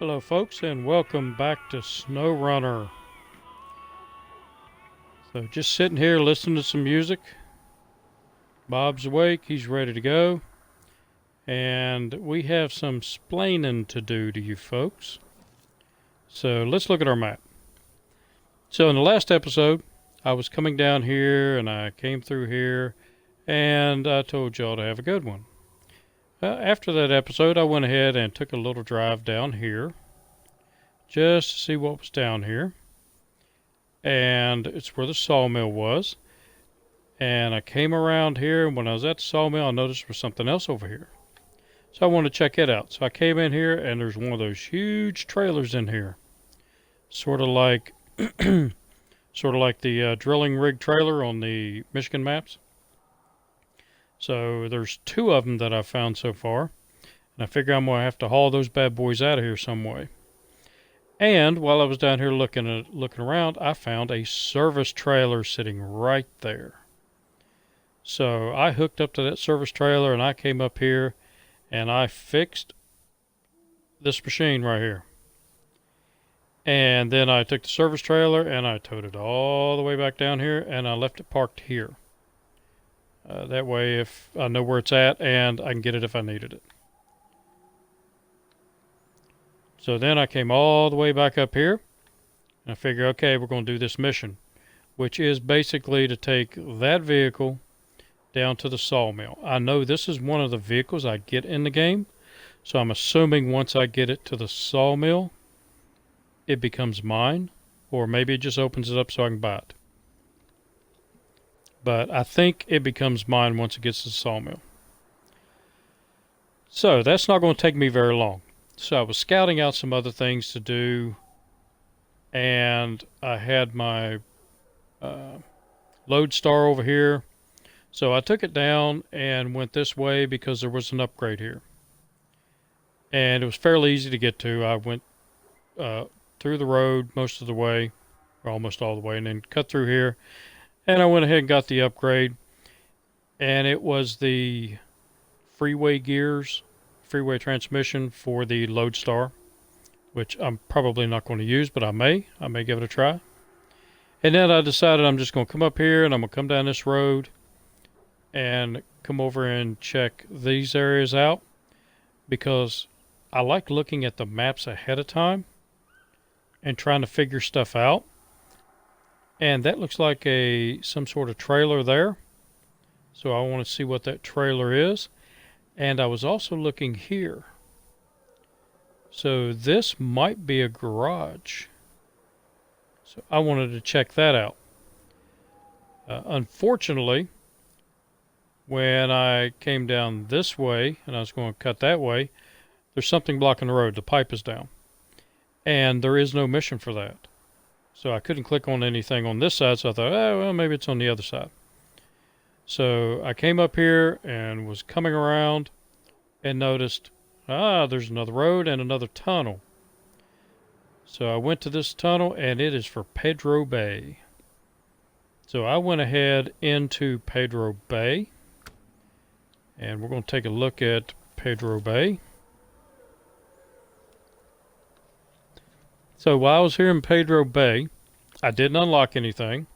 Hello folks and welcome back to SnowRunner. So just sitting here listening to some music. Bob's awake, he's ready to go. And we have some splaining to do to you folks. So let's look at our map. So in the last episode, I was coming down here and I came through here and I told y'all to have a good one. After that episode, I went ahead and took a little drive down here just to see what was down here. And it's where the sawmill was. And I came around here, and when I was at the sawmill, I noticed there was something else over here. So I wanted to check it out. So I came in here, and there's one of those huge trailers in here. Sort of like the drilling rig trailer on the Michigan maps. So there's two of them that I've found so far. And I figure I'm going to have to haul those bad boys out of here some way. And while I was down here looking around, I found a service trailer sitting right there. So I hooked up to that service trailer and I came up here and I fixed this machine right here. And then I took the service trailer and I towed it all the way back down here and I left it parked here. That way if I know where it's at and I can get it if I needed it. So then I came all the way back up here and I figured, okay, we're going to do this mission, which is basically to take that vehicle down to the sawmill. I know this is one of the vehicles I get in the game, so I'm assuming once I get it to the sawmill, it becomes mine, or maybe it just opens it up so I can buy it. But I think it becomes mine once it gets to the sawmill. So that's not going to take me very long. So I was scouting out some other things to do, and I had my Lodestar over here. So I took it down and went this way because there was an upgrade here. And it was fairly easy to get to. I went through the road most of the way, or almost all the way, and then cut through here. And I went ahead and got the upgrade. And it was the freeway gears, freeway transmission for the Lodestar, which I'm probably not going to use, but I may give it a try. And then I decided I'm just going to come up here and I'm going to come down this road and come over and check these areas out because I like looking at the maps ahead of time and trying to figure stuff out. And that looks like some sort of trailer there. So I want to see what that trailer is. And I was also looking here. So this might be a garage. So I wanted to check that out. Unfortunately, when I came down this way and I was going to cut that way, there's something blocking the road. The pipe is down. And there is no mission for that. So I couldn't click on anything on this side, so I thought, oh, well, maybe it's on the other side. So I came up here and was coming around and noticed, there's another road and another tunnel. So I went to this tunnel and it is for Pedro Bay. So I went ahead into Pedro Bay and we're going to take a look at Pedro Bay. So while I was here in Pedro Bay, I didn't unlock anything.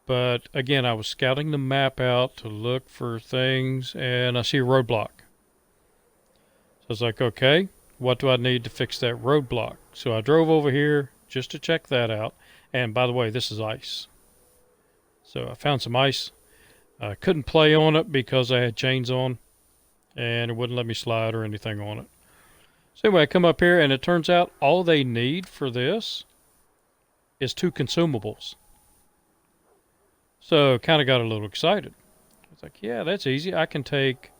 But again, I was scouting the map out to look for things and I see a roadblock. So I was like, okay, what do I need to fix that roadblock? So I drove over here just to check that out. And by the way, this is ice. So I found some ice. I couldn't play on it because I had chains on and it wouldn't let me slide or anything on it. So anyway, I come up here and it turns out all they need for this is 2 consumables. So kind of got a little excited. I was like, yeah, that's easy. I can take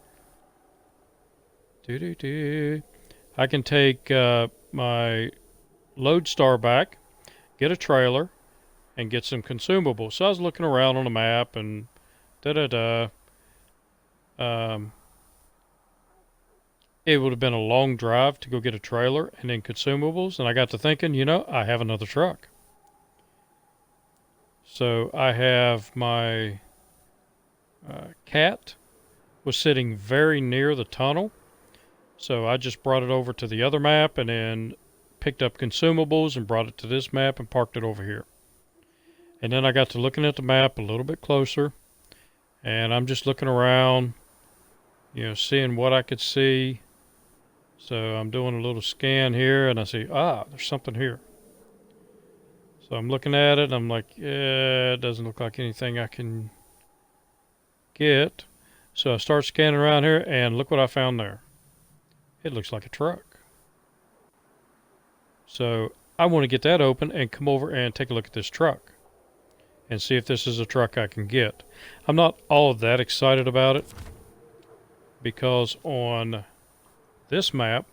my Lodestar back, get a trailer, and get some consumables. So I was looking around on the map and it would have been a long drive to go get a trailer and then consumables. And I got to thinking, I have another truck. So I have my cat was sitting very near the tunnel. So I just brought it over to the other map and then picked up consumables and brought it to this map and parked it over here. And then I got to looking at the map a little bit closer, and I'm just looking around, seeing what I could see. So I'm doing a little scan here, and I see, there's something here. So I'm looking at it, and I'm like, yeah, it doesn't look like anything I can get. So I start scanning around here, and look what I found there. It looks like a truck. So I want to get that open and come over and take a look at this truck and see if this is a truck I can get. I'm not all of that excited about it because on this map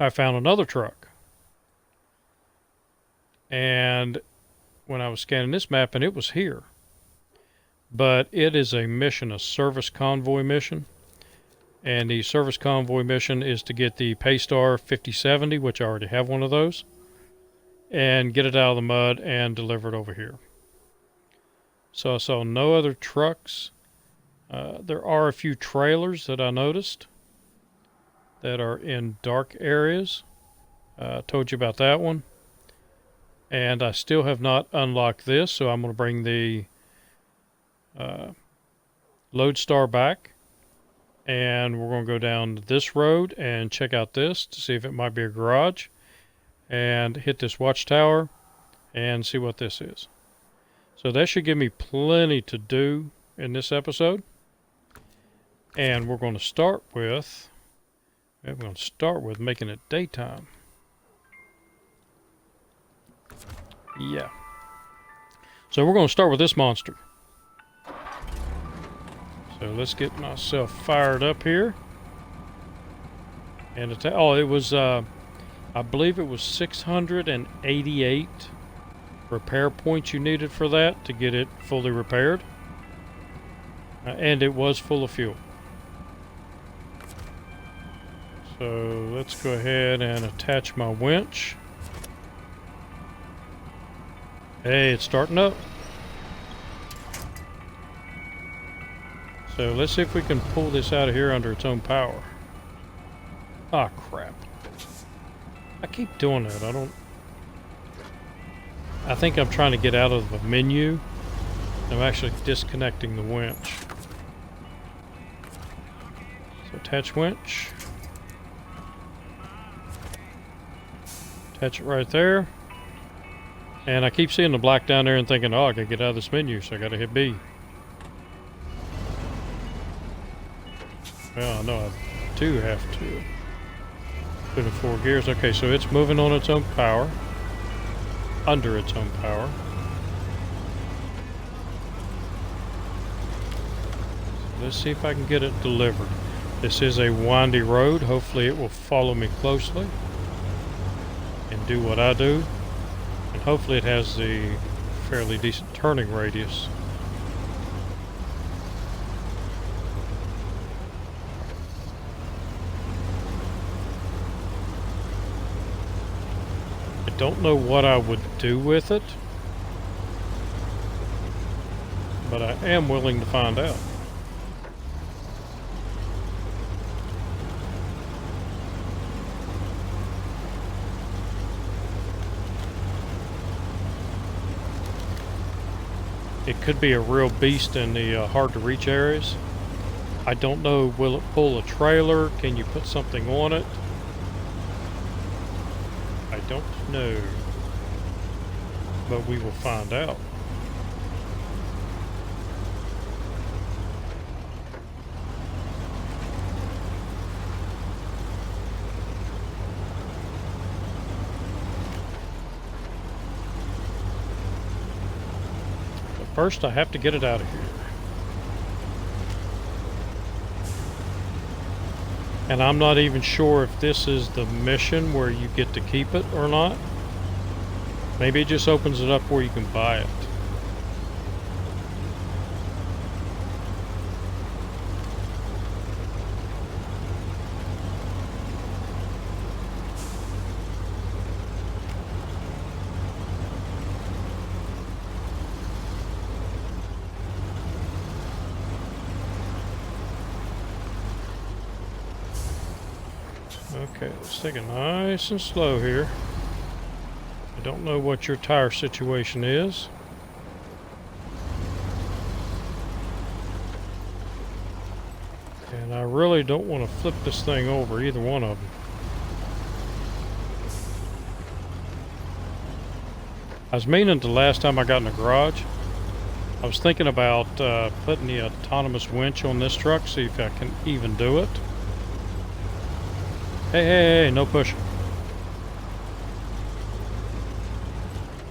I found another truck. And when I was scanning this map, and it was here. But it is a mission, a service convoy mission. And the service convoy mission is to get the Paystar 5070, which I already have one of those, and get it out of the mud and deliver it over here. So I saw no other trucks. There are a few trailers that I noticed that are in dark areas. I told you about that one. And I still have not unlocked this, so I'm going to bring the Lodestar back. And we're going to go down this road and check out this to see if it might be a garage. And hit this watchtower and see what this is. So that should give me plenty to do in this episode. And we're going to start with making it daytime. Yeah. So we're going to start with this monster. So let's get myself fired up here. And it was, I believe it was 688 repair points you needed for that to get it fully repaired. And it was full of fuel. So let's go ahead and attach my winch. Hey, it's starting up. So let's see if we can pull this out of here under its own power. Ah, crap. I keep doing that. I think I'm trying to get out of the menu. I'm actually disconnecting the winch. So attach winch. Attach it right there. And I keep seeing the black down there and thinking, I gotta get out of this menu, so I gotta hit B. Well, I know I do have to. Put in 4 gears. Okay, so it's moving on its own power. Under its own power. So let's see if I can get it delivered. This is a windy road. Hopefully it will follow me closely and do what I do. And hopefully it has the fairly decent turning radius. I don't know what I would do with it, but I am willing to find out. It could be a real beast in the hard to reach areas. I don't know, will it pull a trailer? Can you put something on it? I don't know. But we will find out. First, I have to get it out of here. And I'm not even sure if this is the mission where you get to keep it or not. Maybe it just opens it up where you can buy it. Okay, let's take it nice and slow here. I don't know what your tire situation is. And I really don't want to flip this thing over, either one of them. I was meaning the last time I got in the garage, I was thinking about putting the autonomous winch on this truck, see if I can even do it. Hey, no pushing.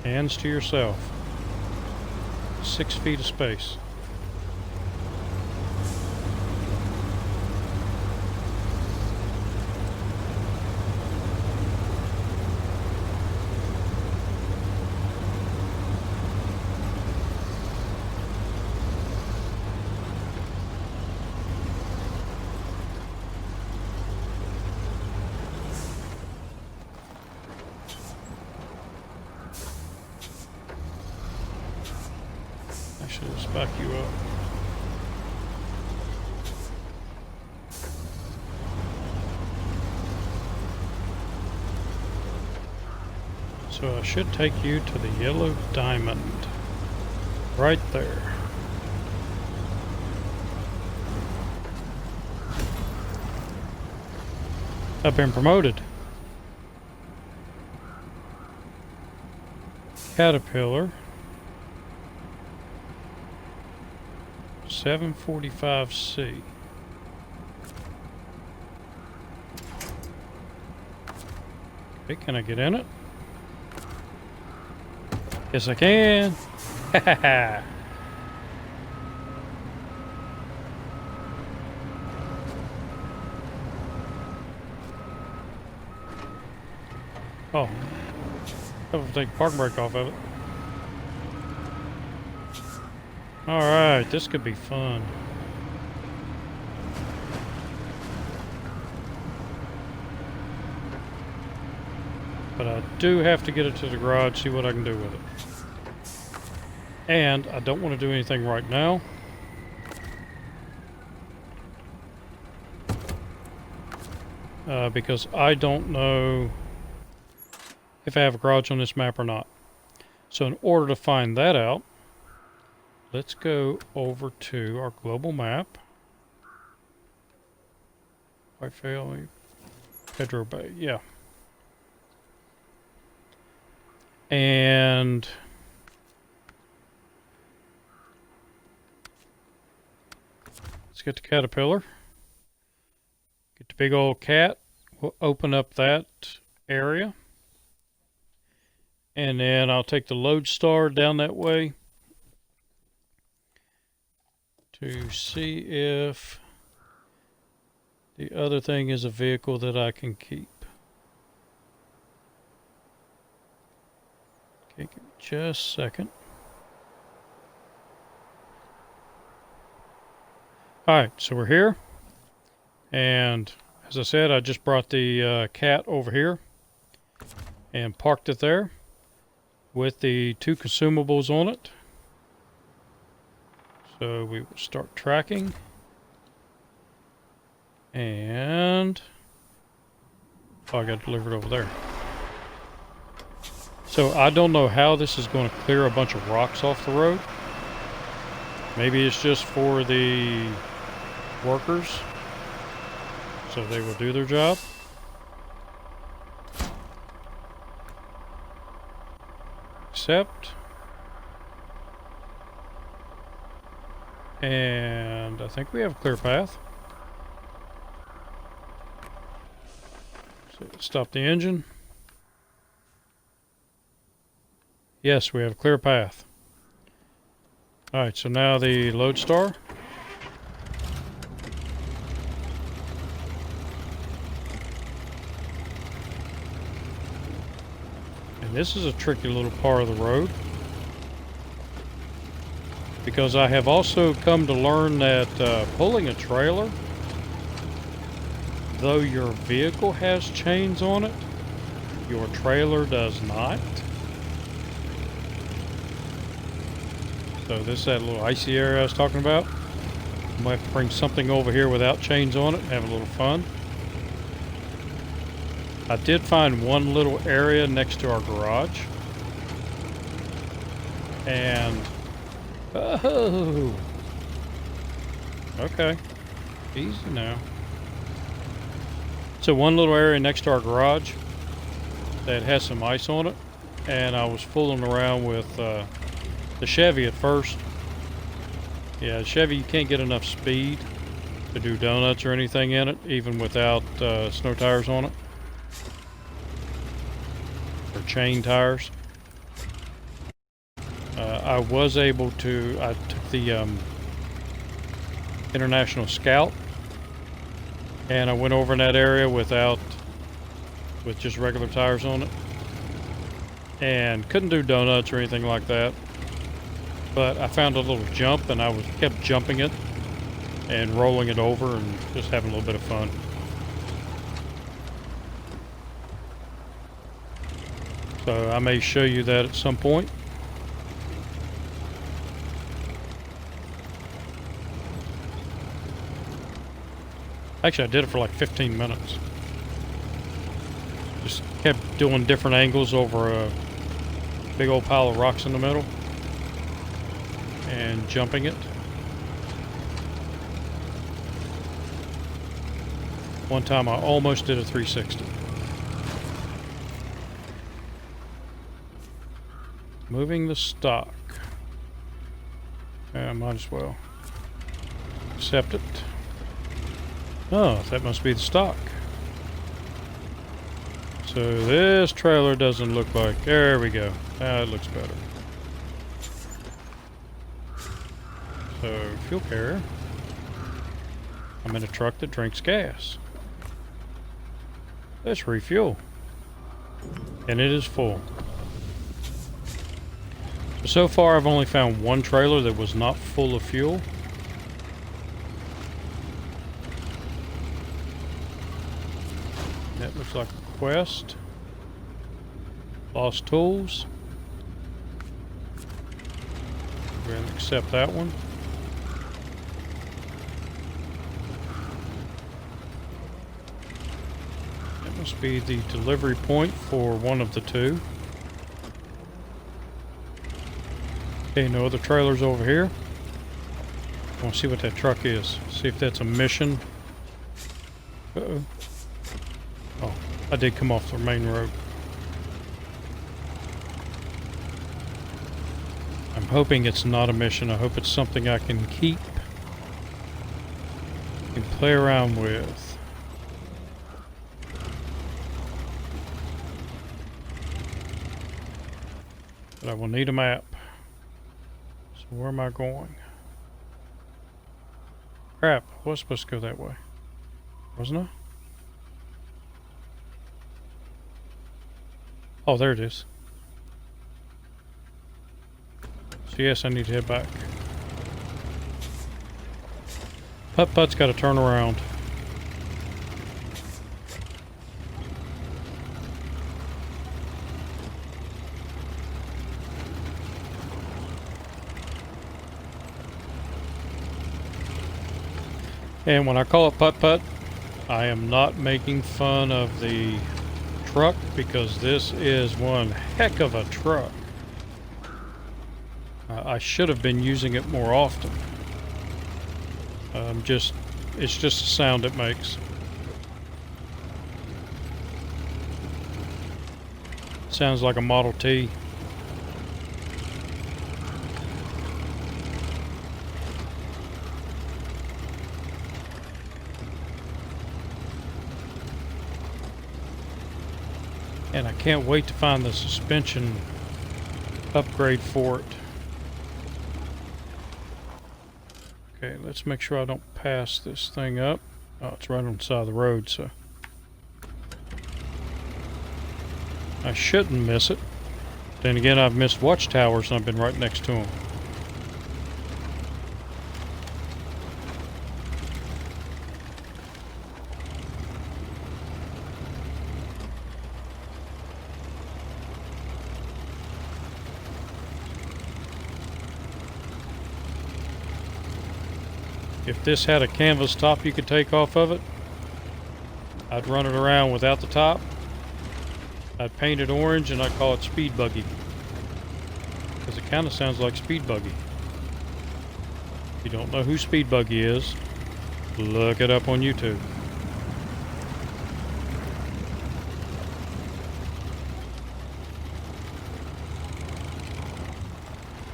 Hands to yourself. 6 feet of space. Let's back you up. So I should take you to the yellow diamond. Right there. I've been promoted. Caterpillar. 745C. Okay, can I get in it? Yes, I can. Oh, I have to take the parking brake off of it. Alright, this could be fun. But I do have to get it to the garage, see what I can do with it. And I don't want to do anything right now. Because I don't know if I have a garage on this map or not. So in order to find that out, let's go over to our global map. Whitefield, Pedro Bay, yeah. And let's get the Caterpillar. Get the big old cat. We'll open up that area. And then I'll take the Lodestar down that way to see if the other thing is a vehicle that I can keep. Okay, give me just a second. Alright, so we're here. And as I said, I just brought the cat over here and parked it there with the 2 consumables on it. So we will start tracking. And oh, I got delivered over there. So I don't know how this is going to clear a bunch of rocks off the road. Maybe it's just for the workers, so they will do their job. Accept. And I think we have a clear path. So stop the engine. Yes, we have a clear path. Alright, so now the Lodestar. And this is a tricky little part of the road, because I have also come to learn that pulling a trailer, though your vehicle has chains on it, your trailer does not. So this is that little icy area I was talking about. I might have to bring something over here without chains on it and have a little fun. I did find one little area next to our garage. And... oh! Okay. Easy now. So one little area next to our garage that has some ice on it. And I was fooling around with the Chevy at first. Yeah, the Chevy, you can't get enough speed to do donuts or anything in it, even without snow tires on it. Or chain tires. I was able to, I took the International Scout and I went over in that area with just regular tires on it. And couldn't do donuts or anything like that. But I found a little jump and I kept jumping it and rolling it over and just having a little bit of fun. So I may show you that at some point. Actually, I did it for like 15 minutes. Just kept doing different angles over a big old pile of rocks in the middle and jumping it. One time I almost did a 360. Moving the stock. I might as well accept it. Oh, that must be the stock. So this trailer doesn't look like... there we go. That looks better. So, fuel carrier. I'm in a truck that drinks gas. Let's refuel. And it is full. So far I've only found one trailer that was not full of fuel. That looks like a quest. Lost tools. We're going to accept that one. That must be the delivery point for one of the two. Okay, no other trailers over here. I want to see what that truck is. See if that's a mission. Uh-oh. Oh, I did come off the main road. I'm hoping it's not a mission. I hope it's something I can keep and play around with. But I will need a map. So where am I going? Crap, I was supposed to go that way. Wasn't I? Oh, there it is. So yes, I need to head back. Putt-Putt's got to turn around. And when I call it Putt-Putt, I am not making fun of the truck because this is one heck of a truck. I should have been using it more often. It's just the sound it makes. Sounds like a Model T. And I can't wait to find the suspension upgrade for it. Okay, let's make sure I don't pass this thing up. Oh, it's right on the side of the road, so I shouldn't miss it. Then again, I've missed watchtowers and I've been right next to them. If this had a canvas top you could take off of it, I'd run it around without the top I'd paint it orange and I'd call it Speed Buggy. Because it kind of sounds like Speed Buggy. If you don't know who Speed Buggy is, look it up on YouTube.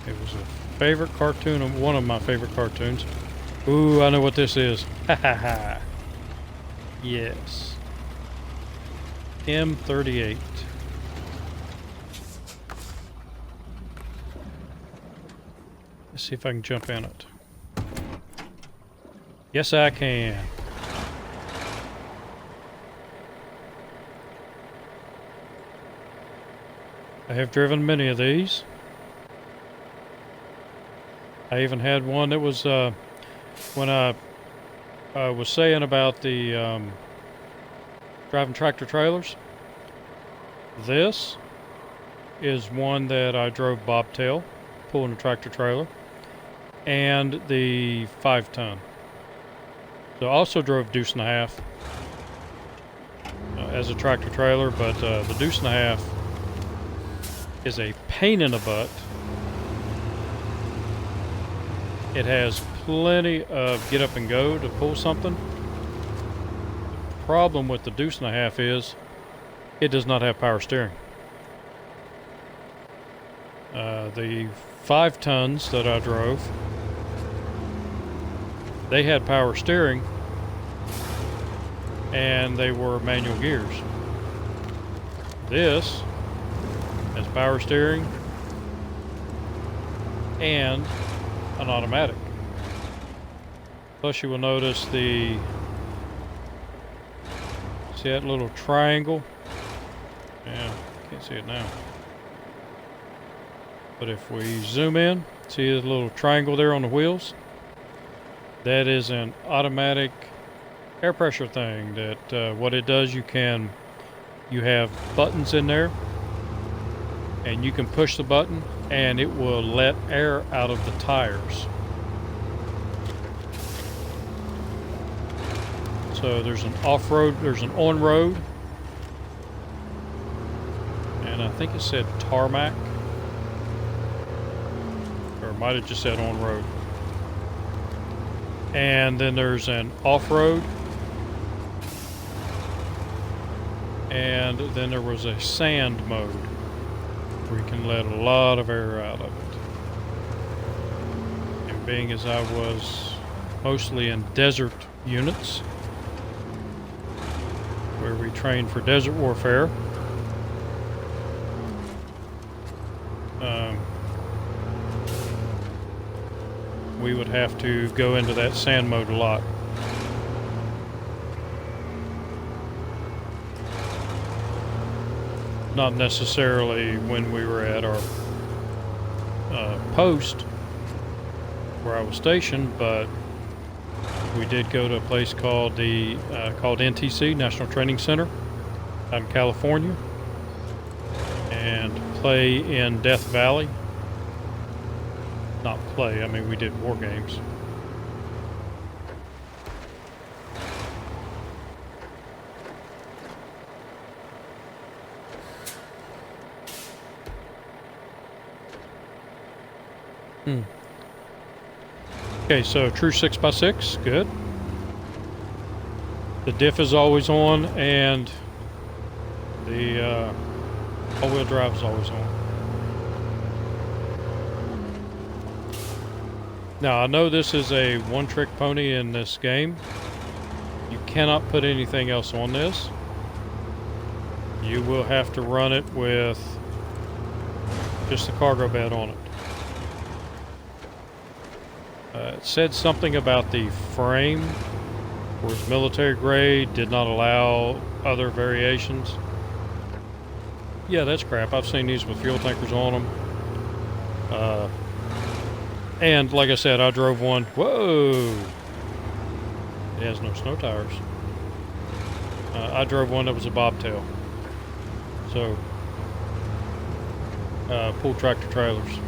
It was a favorite cartoon, one of my favorite cartoons. Ooh, I know what this is. Ha ha ha. Yes. M38. Let's see if I can jump in it. Yes, I can. I have driven many of these. I even had one that was, when I was saying about the driving tractor trailers. This is one that I drove bobtail, pulling a tractor trailer, and the 5-ton. So I also drove deuce and a half as a tractor trailer, but the deuce and a half is a pain in the butt. It has plenty of get up and go to pull something. The problem with the deuce and a half is it does not have power steering. The 5 tons that I drove, they had power steering and they were manual gears. This has power steering and an automatic. Plus you will notice see that little triangle? Yeah, can't see it now. But if we zoom in, see the little triangle there on the wheels? That is an automatic air pressure thing that what it does, you have buttons in there and you can push the button and it will let air out of the tires. So there's an off-road, there's an on-road, and I think it said tarmac, or it might have just said on-road. And then there's an off-road, and then there was a sand mode where you can let a lot of air out of it. And being as I was mostly in desert units where we trained for desert warfare, we would have to go into that sand mode a lot. Not necessarily when we were at our post where I was stationed, but we did go to a place called called NTC, National Training Center, out in California, and play in Death Valley. Not play, I mean we did war games. Okay, so true 6x6, good. The diff is always on, and the all-wheel drive is always on. Now, I know this is a one-trick pony in this game. You cannot put anything else on this. You will have to run it with just the cargo bed on it. It said something about the frame was military grade, did not allow other variations. Yeah, that's crap. I've seen these with fuel tankers on them. And like I said, I drove one. Whoa! It has no snow tires. I drove one that was a bobtail. So, pull tractor trailers.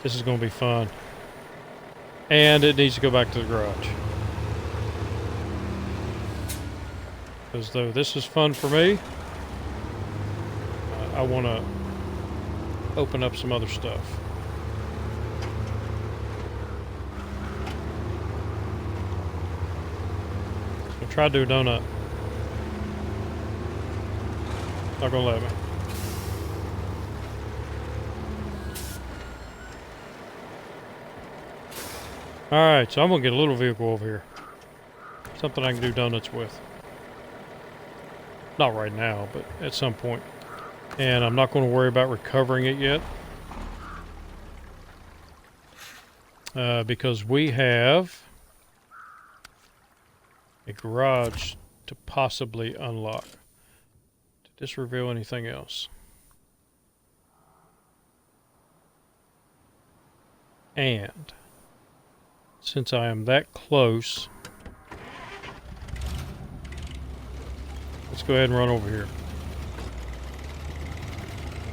This is going to be fun. And it needs to go back to the garage. Because though this is fun for me, I want to open up some other stuff. So try to do a donut. Not gonna let me. Alright, so I'm gonna get a little vehicle over here. Something I can do donuts with. Not right now, but at some point. And I'm not going to worry about recovering it yet. Because we have a garage to possibly unlock. Did this reveal anything else? And since I am that close, let's go ahead and run over here.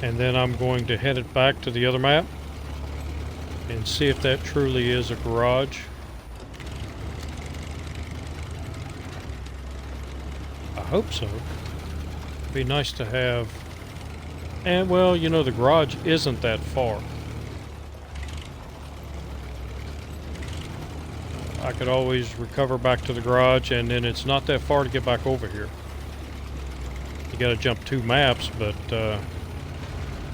And then I'm going to head it back to the other map and see if that truly is a garage. I hope so. It'd be nice to have. And well, you know, the garage isn't that far. I could always recover back to the garage, and then it's not that far to get back over here. You gotta jump 2 maps, but the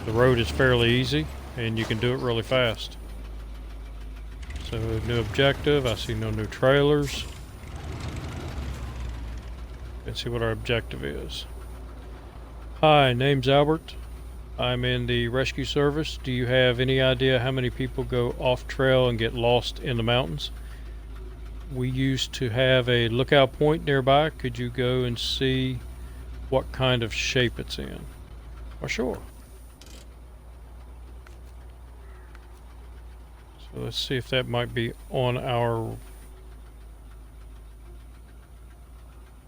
road is fairly easy and you can do it really fast. So new objective, I see no new trailers. Let's see what our objective is. Hi, name's Albert. I'm in the rescue service. Do you have any idea how many people go off trail and get lost in the mountains? We used to have a lookout point nearby. Could you go and see what kind of shape it's in? Well, sure. So let's see if that might be on our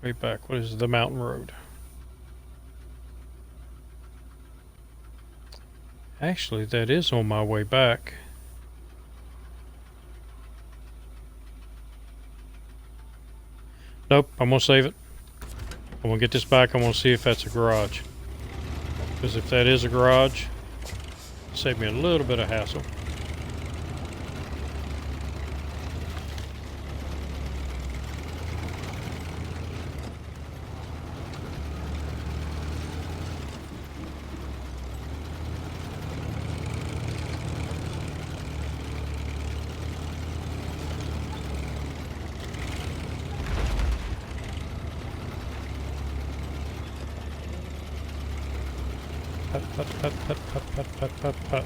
way back. What is the mountain road? Actually, that is on my way back. Nope, I'm gonna save it. I'm gonna get this back. I'm gonna see if that's a garage. Because if that is a garage, it'll save me a little bit of hassle. Put, put, put, put, put, put, put, put, put.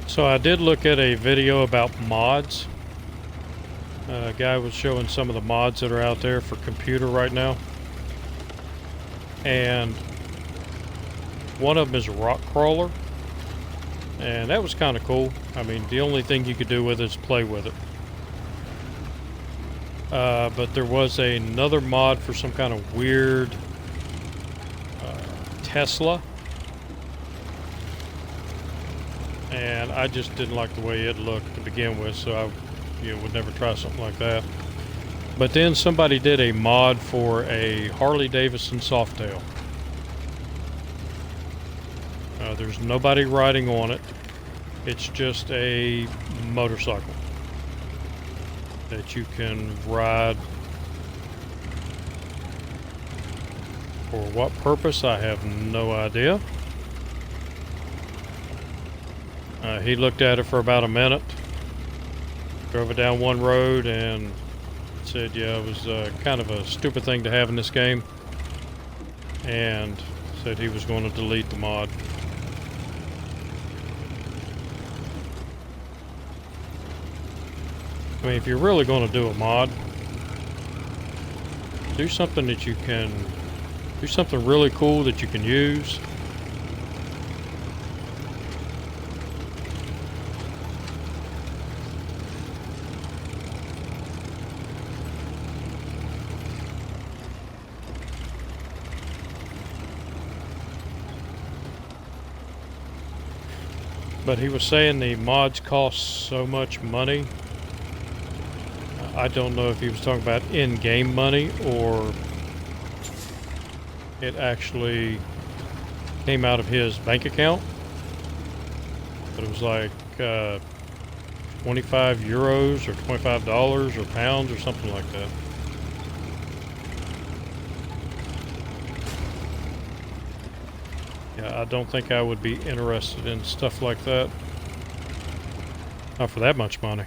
So I did look at a video about mods. A guy was showing some of the mods that are out there for computer right now. And one of them is a rock crawler, and that was kind of cool. I mean, the only thing you could do with it is play with it. But there was another mod for some kind of weird Tesla, and I just didn't like the way it looked to begin with, so I would never try something like that. But then somebody did a mod for a Harley-Davidson Softail. There's nobody riding on it. It's just a motorcycle that you can ride. For what purpose, I have no idea. He looked at it for about a minute, drove it down one road, and said, yeah, it was kind of a stupid thing to have in this game, and said he was going to delete the mod. I mean, if you're really going to do a mod, do something that you can, do something really cool that you can use. But he was saying the mods cost so much money. I don't know if he was talking about in-game money or it actually came out of his bank account. But it was like 25 euros or $25 or pounds or something like that. Yeah, I don't think I would be interested in stuff like that. Not for that much money.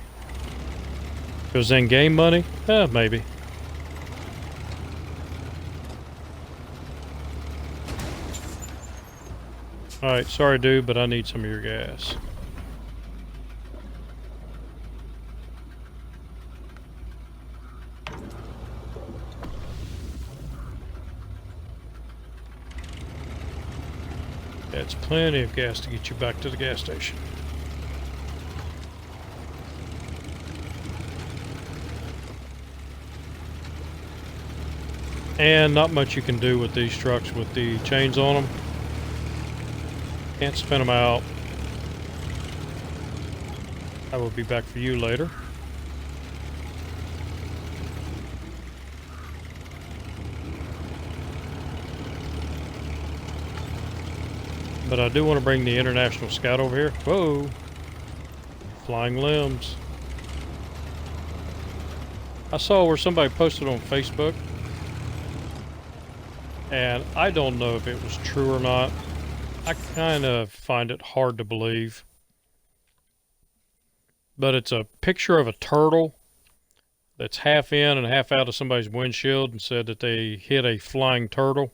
If it was in-game money, maybe. Alright, sorry dude, but I need some of your gas. That's plenty of gas to get you back to the gas station. And not much you can do with these trucks with the chains on them. Can't spin them out. I will be back for you later. But I do want to bring the International Scout over here. Whoa! Flying limbs. I saw where somebody posted on Facebook, and I don't know if it was true or not. I kind of find it hard to believe. But it's a picture of a turtle that's half in and half out of somebody's windshield and said that they hit a flying turtle.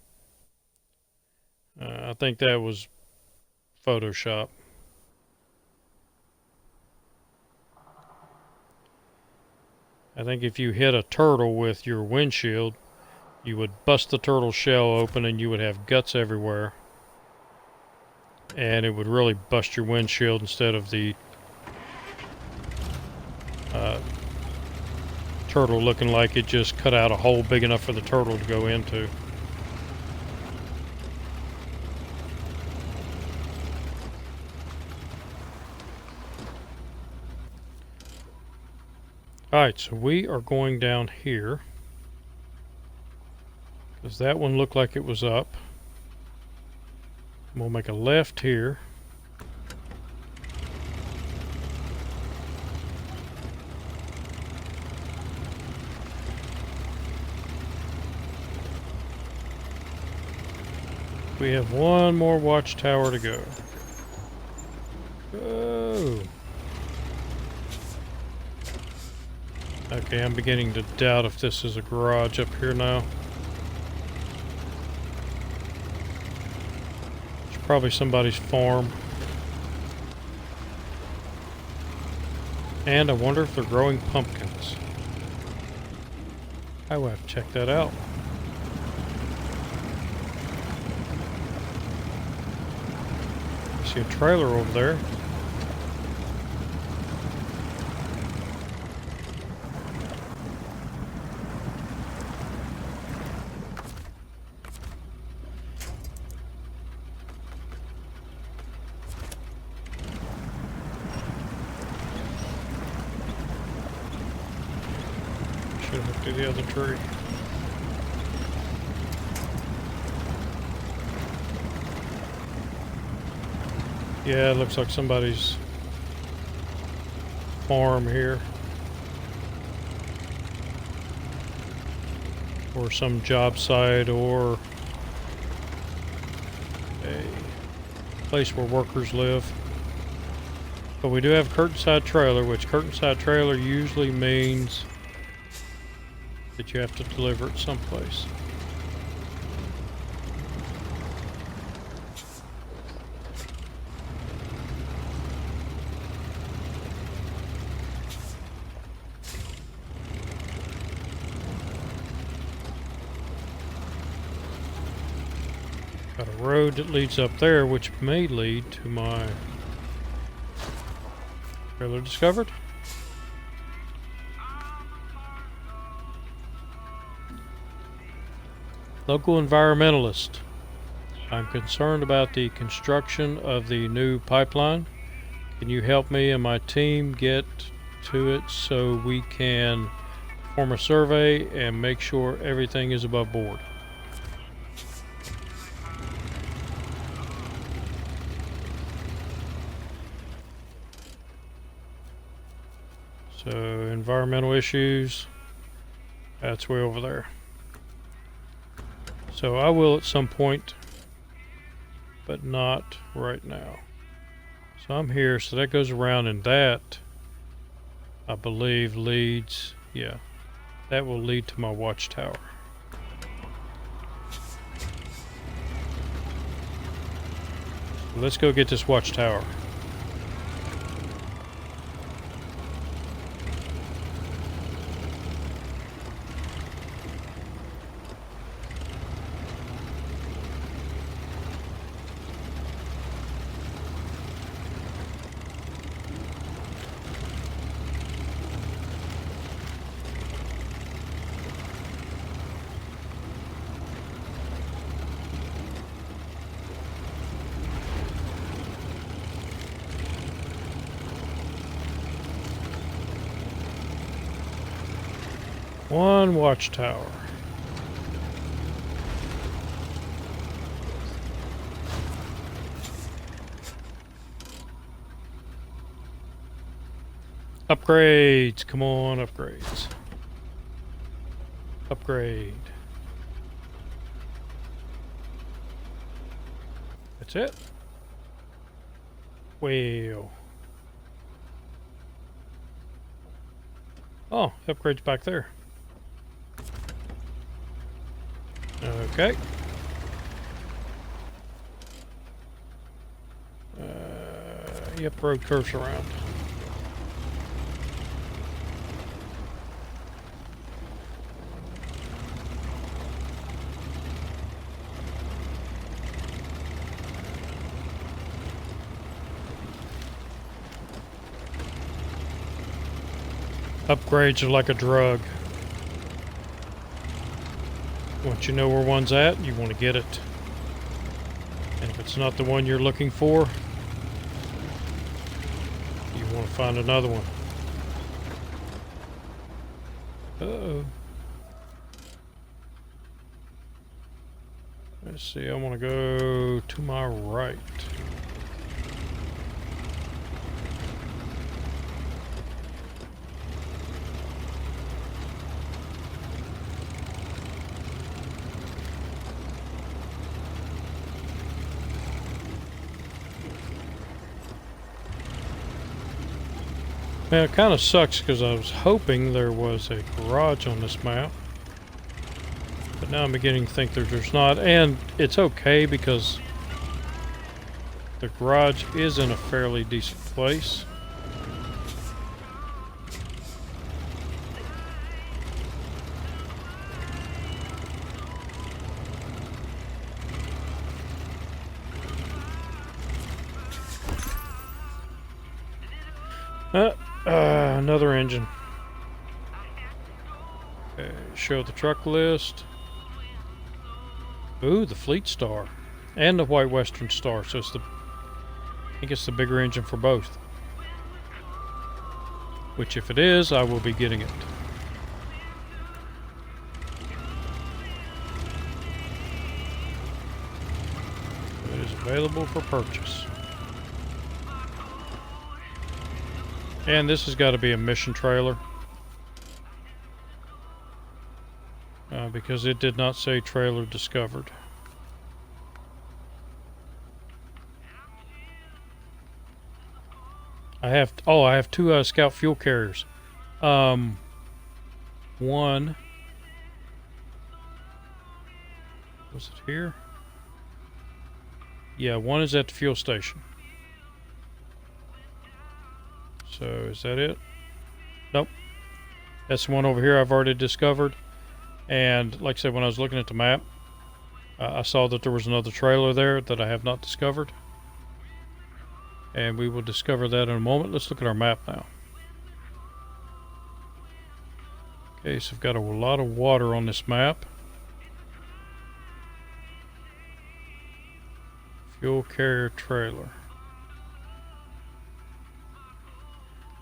I think that was Photoshop. I think if you hit a turtle with your windshield, you would bust the turtle shell open and you would have guts everywhere. And it would really bust your windshield instead of the turtle looking like it just cut out a hole big enough for the turtle to go into. Alright, so we are going down here. Because that one looked like it was up. We'll make a left here. We have one more watchtower to go. Oh. Okay, I'm beginning to doubt if this is a garage up here now. It's probably somebody's farm. And I wonder if they're growing pumpkins. I will have to check that out. I see a trailer over there. Should hook to the other tree. Yeah, it looks like somebody's farm here. Or some job site or a place where workers live. But we do have a curtain-side trailer, which curtain-side trailer usually means that you have to deliver it someplace. Got a road that leads up there, which may lead to my trailer discovered. Local environmentalist. I'm concerned about the construction of the new pipeline Can you help me and my team get to it so we can perform a survey and make sure everything is above board? So environmental issues, that's way over there. So I will at some point, but not right now. So I'm here, so that goes around, and that, I believe, leads, yeah, that will lead to my watchtower. So let's go get this watchtower. One watchtower. Upgrades, come on, upgrades. Upgrade. That's it. Well. Oh, upgrade's back there. Okay. Yep, road curves around. Upgrades are like a drug. Once you know where one's at, you want to get it. And if it's not the one you're looking for, you want to find another one. Uh-oh. Let's see, I want to go to my right. Now, it kind of sucks because I was hoping there was a garage on this map. But now I'm beginning to think that there's not. And it's okay because the garage is in a fairly decent place. Another engine. Okay, show the truck list. Ooh, the Fleet Star. And the White Western Star. So it's the, I think it's the bigger engine for both. Which if it is, I will be getting it. It is available for purchase. And this has got to be a mission trailer. Because it did not say trailer discovered. I have two scout fuel carriers. One. Was it here? Yeah, one is at the fuel station. So is that it? Nope. That's the one over here I've already discovered. And like I said, when I was looking at the map, I saw that there was another trailer there that I have not discovered. And we will discover that in a moment. Let's look at our map now. Okay, so I've got a lot of water on this map. Fuel carrier trailer.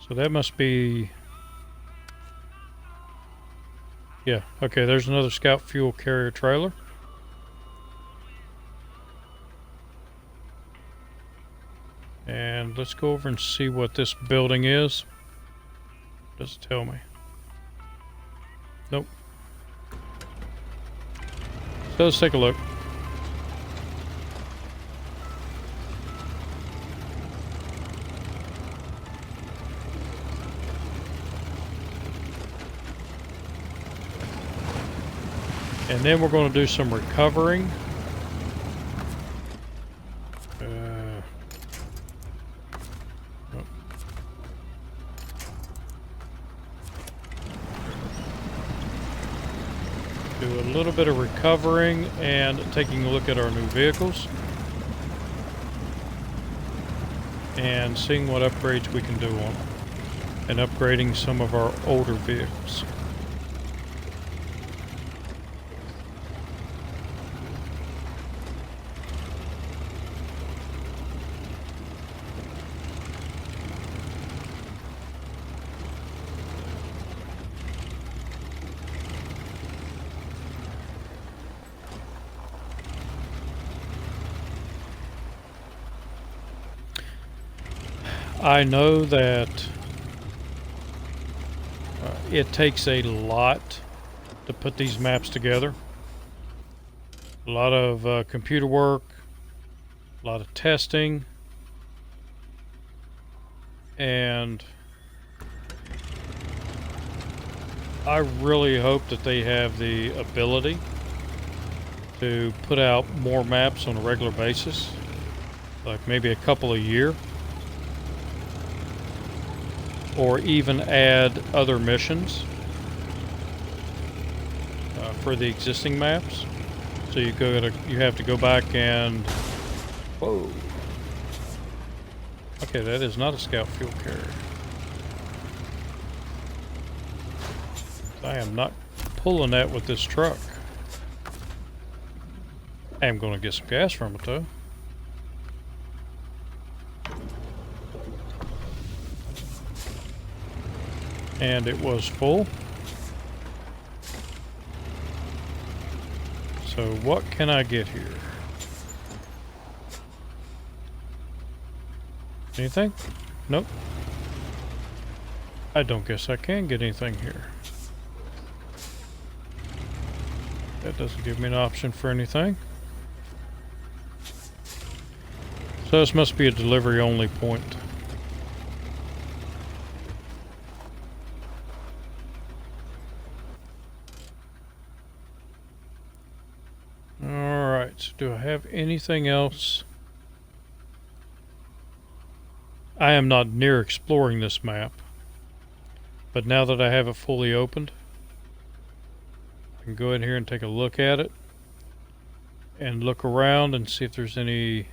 So that must be... Yeah, okay, there's another scout fuel carrier trailer. And let's go over and see what this building is. Does it tell me? Nope. So let's take a look. And then we're going to do some recovering. Do a little bit of recovering and taking a look at our new vehicles. And seeing what upgrades we can do on them. And upgrading some of our older vehicles. I know that it takes a lot to put these maps together. A lot of computer work, a lot of testing, and I really hope that they have the ability to put out more maps on a regular basis, like maybe a couple a year. Or even add other missions for the existing maps. So you have to go back and... Whoa. Okay, that is not a scout fuel carrier. I am not pulling that with this truck. I am going to get some gas from it though. And it was full. So what can I get here? Anything? Nope. I don't guess I can get anything here. That doesn't give me an option for anything. So this must be a delivery only point. Alright, do I have anything else? I am not near exploring this map. But now that I have it fully opened, I can go in here and take a look at it. And look around and see if there's any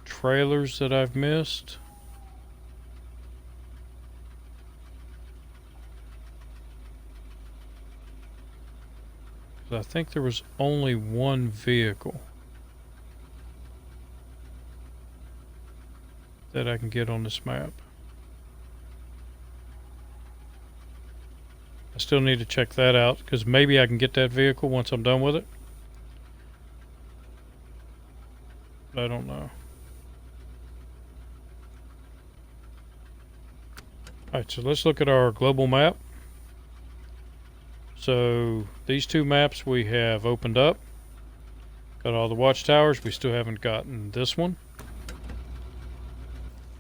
trailers that I've missed. I think there was only one vehicle that I can get on this map. I still need to check that out because maybe I can get that vehicle once I'm done with it. I don't know. Alright, so let's look at our global map. So these two maps we have opened up. Got all the watchtowers. We still haven't gotten this one.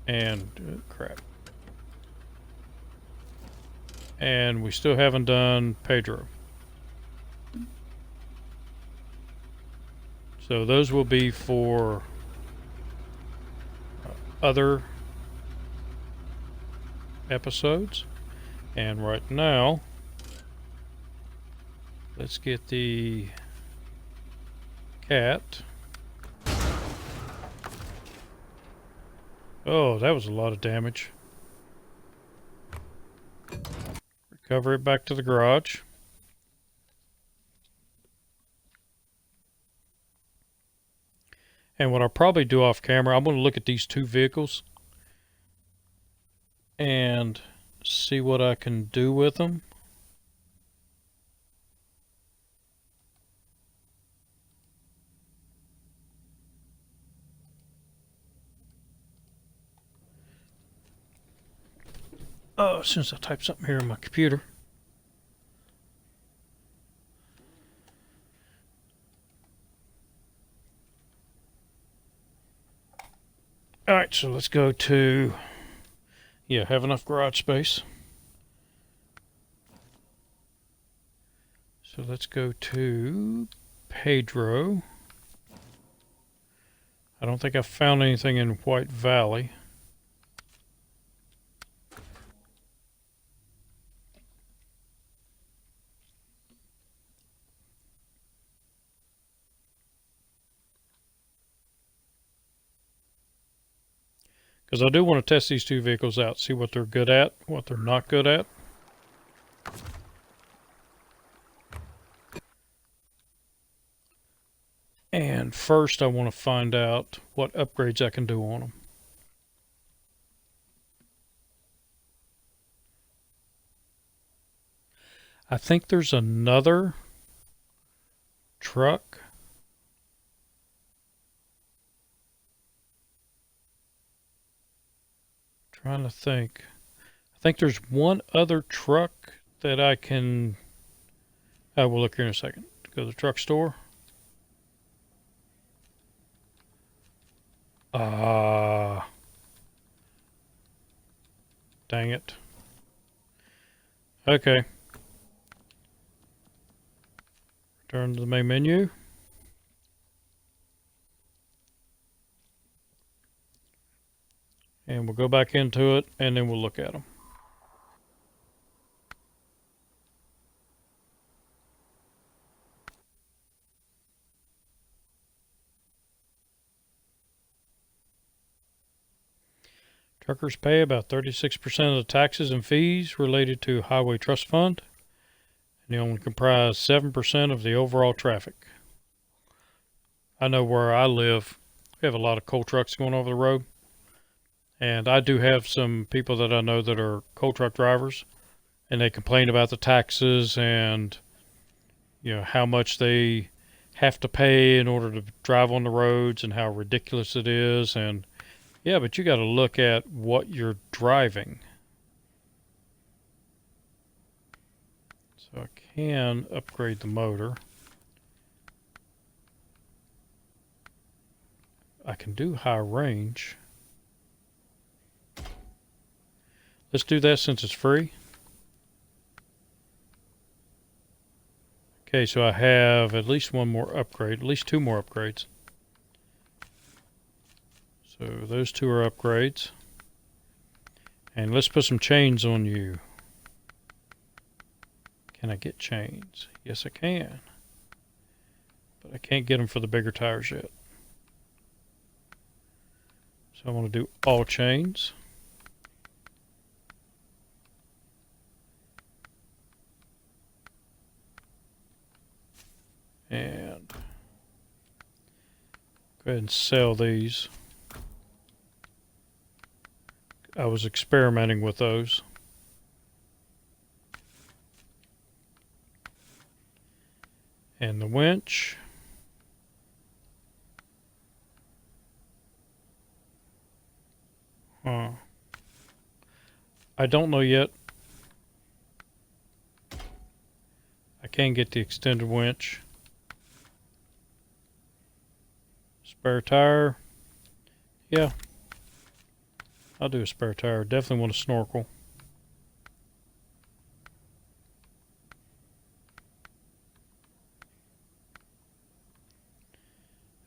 And crap. And we still haven't done Pedro. So those will be for other episodes. And right now, let's get the cat. Oh, that was a lot of damage. Recover it back to the garage. And what I'll probably do off camera, I'm going to look at these two vehicles and see what I can do with them. Oh, as soon as I type something here on my computer. All right, so let's go to, yeah, have enough garage space. So let's go to Pedro. I don't think I found anything in White Valley. Because I do want to test these two vehicles out, see what they're good at, what they're not good at. And first I want to find out what upgrades I can do on them. I think there's another truck. Trying to think. I think there's one other truck that I can... I will look here in a second. Go to the truck store. Dang it. Okay. Return to the main menu. And we'll go back into it, and then we'll look at them. Truckers pay about 36% of the taxes and fees related to Highway Trust Fund, and they only comprise 7% of the overall traffic. I know where I live, we have a lot of coal trucks going over the road, and I do have some people that I know that are coal truck drivers, and they complain about the taxes and how much they have to pay in order to drive on the roads and how ridiculous it is. And yeah, but you got to look at what you're driving. So I can upgrade the motor. I can do high range. Let's do that since it's free. Okay, so I have at least one more upgrade, at least two more upgrades. So those two are upgrades. And let's put some chains on you. Can I get chains? Yes, I can. But I can't get them for the bigger tires yet. So I want to do all chains. And go ahead and sell these. I was experimenting with those. And the winch. I don't know yet. I can get the extended winch. Spare tire. Yeah. I'll do a spare tire. Definitely want a snorkel.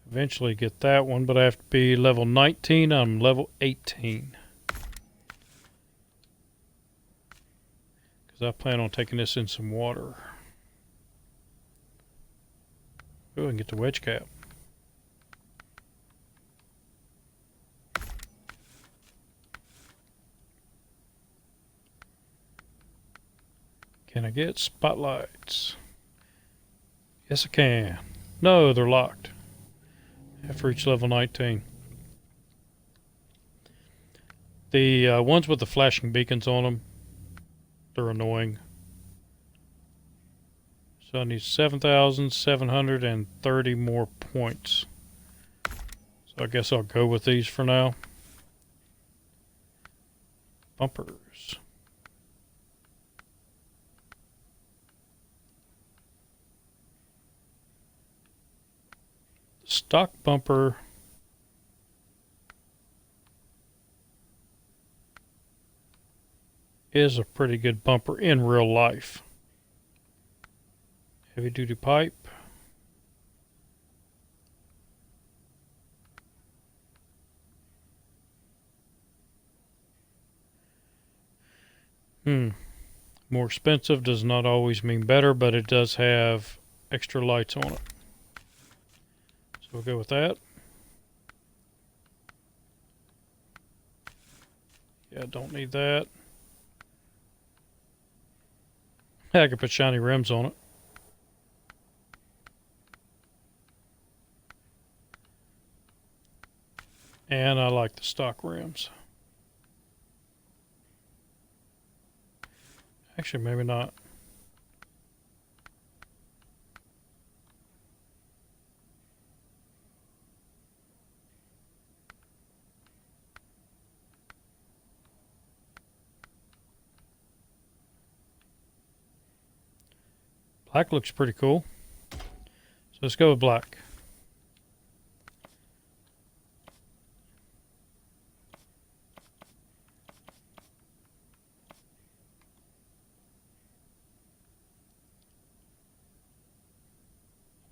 Eventually get that one, but I have to be level 19. I'm level 18. Because I plan on taking this in some water. Oh, I can get the wedge cap. Can I get spotlights? Yes, I can. No, they're locked. I have to reach level 19. The ones with the flashing beacons on them, they're annoying. So I need 7,730 more points. So I guess I'll go with these for now. Bumpers. Stock bumper is a pretty good bumper in real life. Heavy duty pipe. More expensive does not always mean better, but it does have extra lights on it. So we'll go with that. Yeah, don't need that. I could put shiny rims on it. And I like the stock rims. Actually, maybe not. Black looks pretty cool. So let's go with black.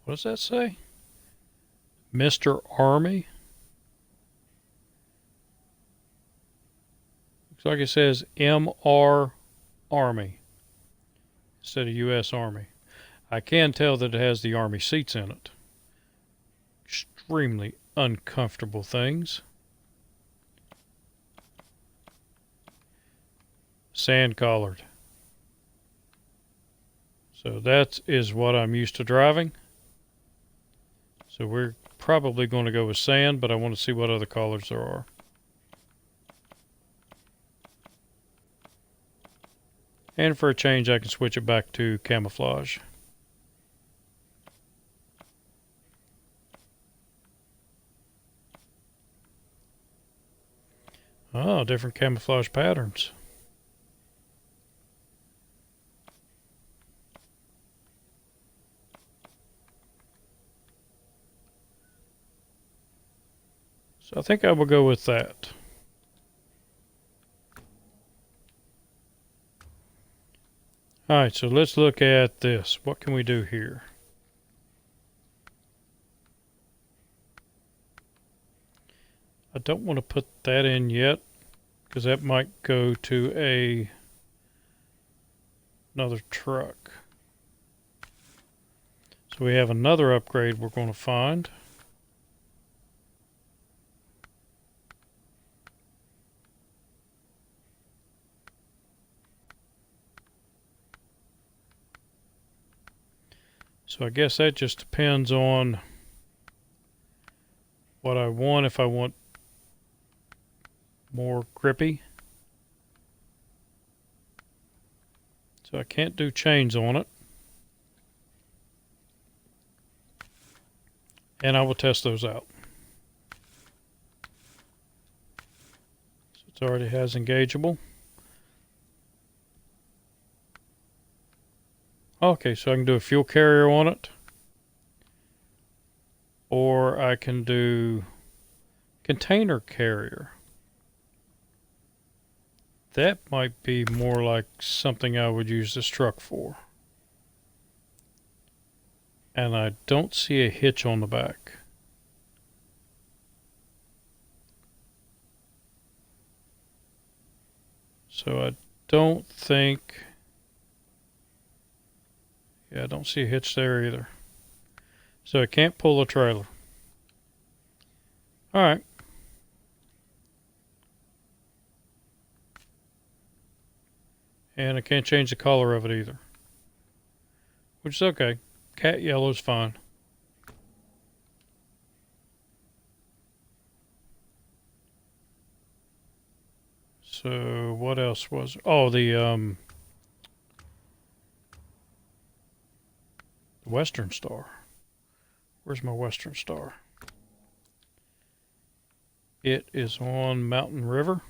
What does that say? Mr. Army? Looks like it says MR Army instead of US Army. I can tell that it has the Army seats in it. Extremely uncomfortable things. Sand collared. So that is what I'm used to driving. So we're probably going to go with sand, but I want to see what other colors there are. And for a change, I can switch it back to camouflage. Oh, different camouflage patterns. So I think I will go with that. Alright, so let's look at this. What can we do here? I don't want to put that in yet, because that might go to another truck. So we have another upgrade we're going to find. So I guess that just depends on what I want. If I want more grippy. So I can't do chains on it. And I will test those out. So it already has engageable. Okay, so I can do a fuel carrier on it. Or I can do container carrier. That might be more like something I would use this truck for. And I don't see a hitch on the back. So I don't think... Yeah, I don't see a hitch there either. So it can't pull a trailer. Alright. And I can't change the color of it either. Which is okay. Cat yellow is fine. So what else was? Oh, the Western Star. Where's my Western Star? It is on Mountain River.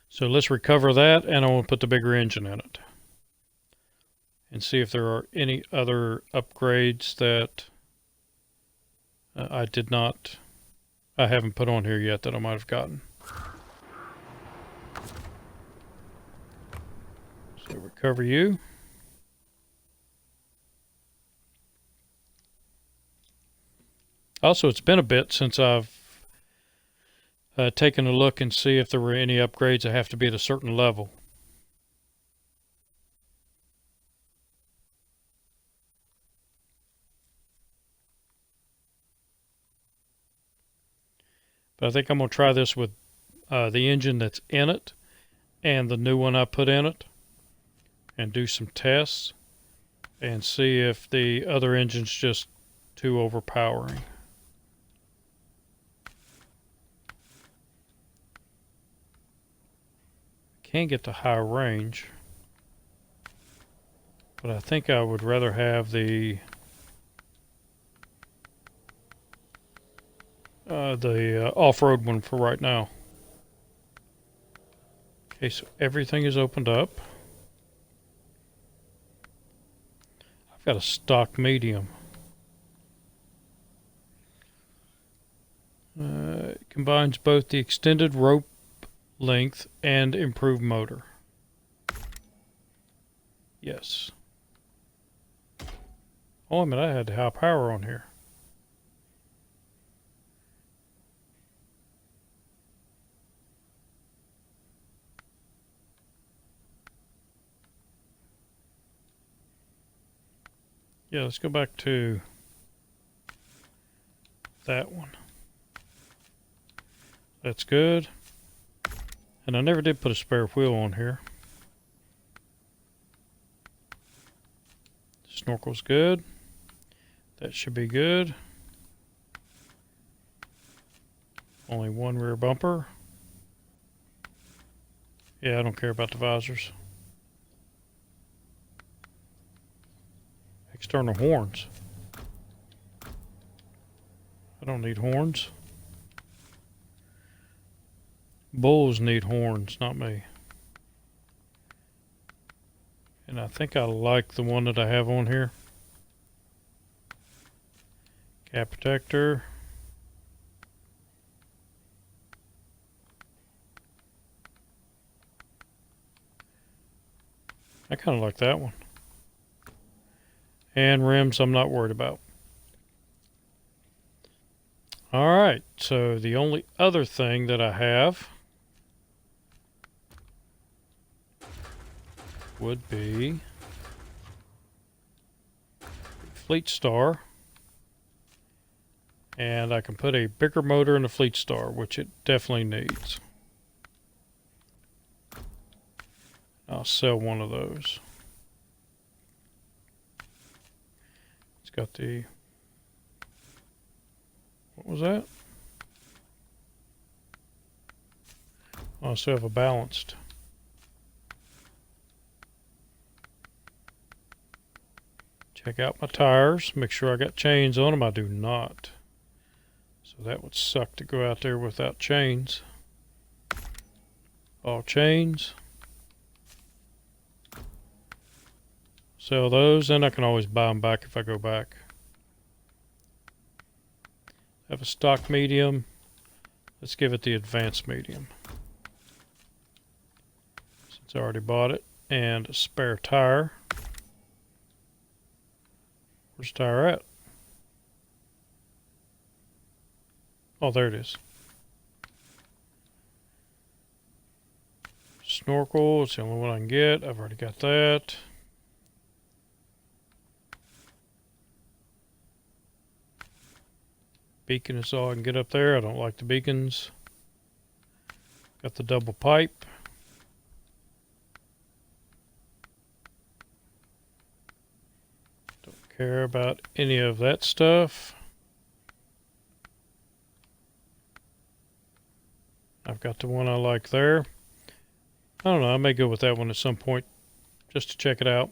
So let's recover that, and I want to put the bigger engine in it. And see if there are any other upgrades that I haven't put on here yet that I might have gotten. So recover you. Also, it's been a bit since I've taken a look and see if there were any upgrades that have to be at a certain level. But I think I'm going to try this with the engine that's in it and the new one I put in it and do some tests and see if the other engine's just too overpowering. Can't get to high range, but I think I would rather have the off-road one for right now. Okay, so everything is opened up. I've got a stock medium. It combines both the extended rope length and improved motor. Yes. Oh, I mean, I had high power on here. Yeah, let's go back to that one. That's good. And I never did put a spare wheel on here. Snorkel's good. That should be good. Only one rear bumper. Yeah, I don't care about the visors. External horns. I don't need horns. Bulls need horns, not me. And I think I like the one that I have on here. Cap protector. I kind of like that one. And rims I'm not worried about. Alright, so the only other thing that I have would be Fleet Star. And I can put a bigger motor in the Fleet Star, which it definitely needs. I'll sell one of those. It's got the... What was that? I also have a balanced. Check out my tires. Make sure I got chains on them. I do not. So that would suck to go out there without chains. All chains. Sell those, and I can always buy them back if I go back. Have a stock medium. Let's give it the advanced medium. Since I already bought it. And a spare tire. Where's the tire at? Oh, there it is. Snorkel, it's the only one I can get. I've already got that. Beacon is all I can get up there. I don't like the beacons. Got the double pipe. Don't care about any of that stuff. I've got the one I like there. I don't know, I may go with that one at some point just to check it out.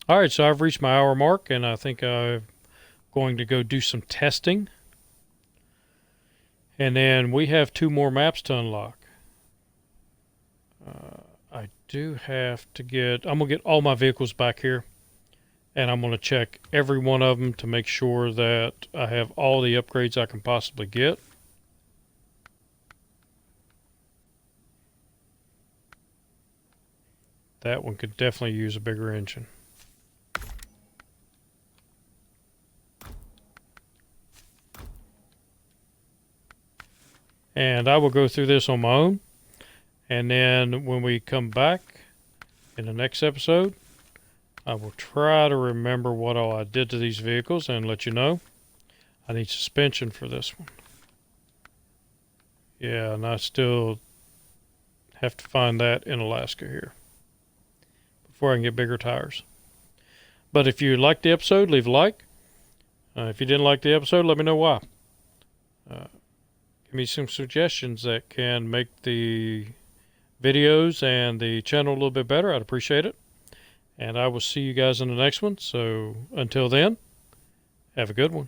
Alright, so I've reached my hour mark, and I think I'm going to go do some testing. And then we have 2 more maps to unlock. I do have to I'm going to get all my vehicles back here. And I'm going to check every one of them to make sure that I have all the upgrades I can possibly get. That one could definitely use a bigger engine. And I will go through this on my own. And then when we come back in the next episode, I will try to remember what all I did to these vehicles and let you know. I need suspension for this one. Yeah, and I still have to find that in Alaska here before I can get bigger tires. But if you liked the episode, leave a like. If you didn't like the episode, let me know why. Give me some suggestions that can make the videos and the channel a little bit better. I'd appreciate it. And I will see you guys in the next one. So until then, have a good one.